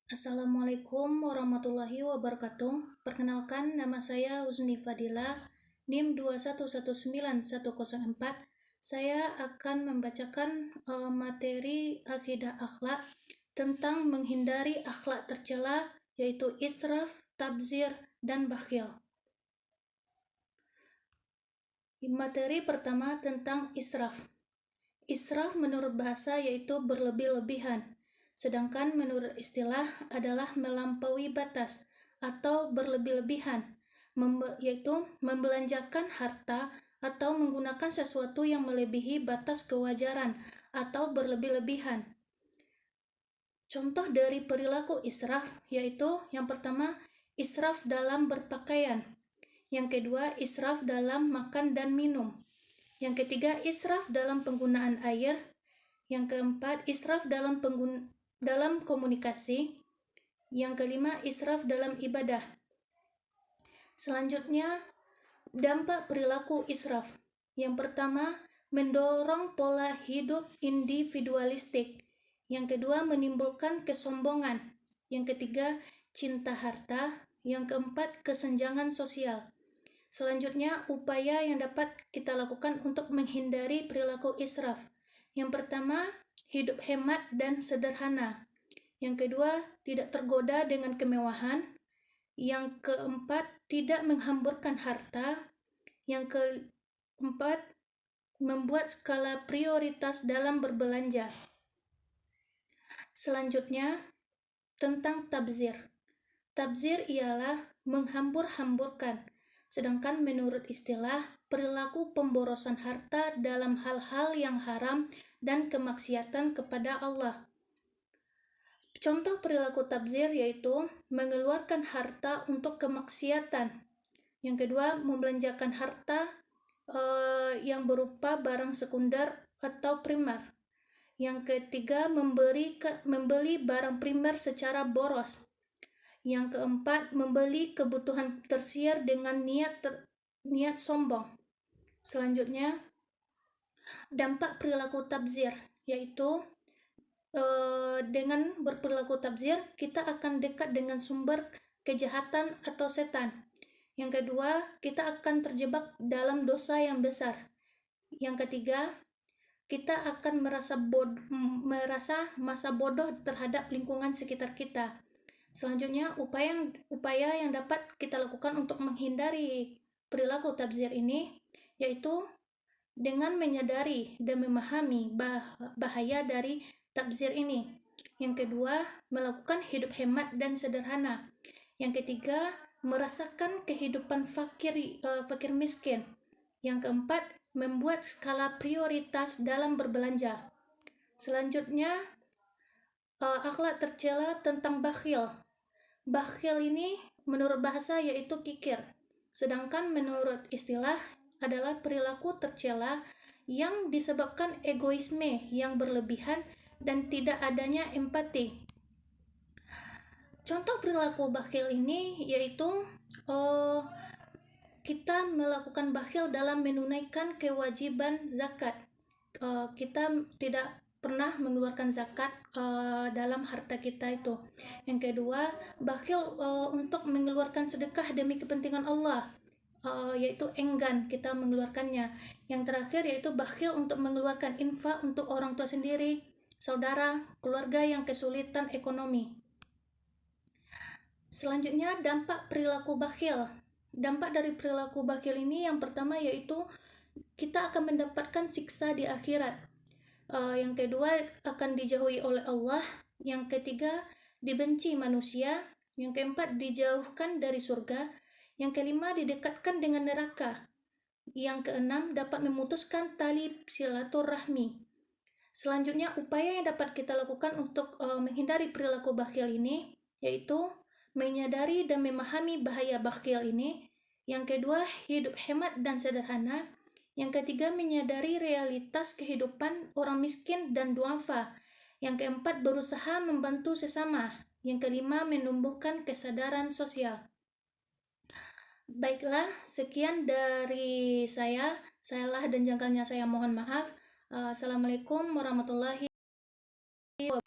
Assalamualaikum warahmatullahi wabarakatuh. Perkenalkan, nama saya Husni Fadila, NIM 2119104. Saya akan membacakan materi akidah akhlak tentang menghindari akhlak tercela, yaitu israf, tabzir, dan bakhil. Materi pertama tentang israf. Israf menurut bahasa yaitu berlebih-lebihan, sedangkan menurut istilah adalah melampaui batas atau berlebih-lebihan, yaitu membelanjakan harta atau menggunakan sesuatu yang melebihi batas kewajaran atau berlebih-lebihan. Contoh dari perilaku israf yaitu yang pertama, israf dalam berpakaian. Yang kedua, israf dalam makan dan minum. Yang ketiga, israf dalam penggunaan air. Yang keempat, israf dalam komunikasi. Yang kelima, israf dalam ibadah. Selanjutnya, dampak perilaku israf. Yang pertama, mendorong pola hidup individualistik. Yang kedua, menimbulkan kesombongan. Yang ketiga, cinta harta. Yang keempat, kesenjangan sosial. Selanjutnya, upaya yang dapat kita lakukan untuk menghindari perilaku israf. Yang pertama, hidup hemat dan sederhana. Yang kedua, tidak tergoda dengan kemewahan. Yang keempat, tidak menghamburkan harta. Yang keempat, membuat skala prioritas dalam berbelanja. Selanjutnya, tentang tabzir. Tabzir ialah menghambur-hamburkan. Sedangkan menurut istilah, perilaku pemborosan harta dalam hal-hal yang haram dan kemaksiatan kepada Allah. Contoh perilaku tabzir yaitu mengeluarkan harta untuk kemaksiatan. Yang kedua, membelanjakan harta yang berupa barang sekunder atau primer. Yang ketiga, membeli barang primer secara boros. Yang keempat, membeli kebutuhan tersier dengan niat sombong. Selanjutnya, dampak perilaku tabzir, yaitu dengan berperilaku tabzir, kita akan dekat dengan sumber kejahatan atau setan. Yang kedua, kita akan terjebak dalam dosa yang besar. Yang ketiga, kita akan merasa masa bodoh terhadap lingkungan sekitar kita. Selanjutnya, upaya yang dapat kita lakukan untuk menghindari perilaku tabzir ini yaitu dengan menyadari dan memahami bahaya dari tabzir ini. Yang kedua, melakukan hidup hemat dan sederhana. Yang ketiga, merasakan kehidupan fakir miskin. Yang keempat, membuat skala prioritas dalam berbelanja. Selanjutnya, akhlak tercela tentang bakhil. Bakhil ini menurut bahasa yaitu kikir, sedangkan menurut istilah adalah perilaku tercela yang disebabkan egoisme yang berlebihan dan tidak adanya empati. Contoh perilaku bakhil ini yaitu kita melakukan bakhil dalam menunaikan kewajiban zakat. Kita tidak pernah mengeluarkan zakat dalam harta kita itu. Yang kedua, bakhil untuk mengeluarkan sedekah demi kepentingan Allah, yaitu enggan kita mengeluarkannya. Yang terakhir yaitu bakhil untuk mengeluarkan infak untuk orang tua sendiri, saudara, keluarga yang kesulitan ekonomi. Selanjutnya, dampak perilaku bakhil. Dampak dari perilaku bakhil ini yang pertama yaitu kita akan mendapatkan siksa di akhirat. Yang kedua, akan dijauhi oleh Allah. Yang ketiga, dibenci manusia. Yang keempat, dijauhkan dari surga. Yang kelima, didekatkan dengan neraka. Yang keenam, dapat memutuskan tali silaturahmi. Selanjutnya, upaya yang dapat kita lakukan untuk menghindari perilaku bakhil ini yaitu menyadari dan memahami bahaya bakhil ini. Yang kedua, hidup hemat dan sederhana. Yang ketiga, menyadari realitas kehidupan orang miskin dan duafa. Yang keempat, berusaha membantu sesama. Yang kelima, menumbuhkan kesadaran sosial. Baiklah, sekian dari saya. Salah dan janggalnya saya mohon maaf. Assalamualaikum warahmatullahi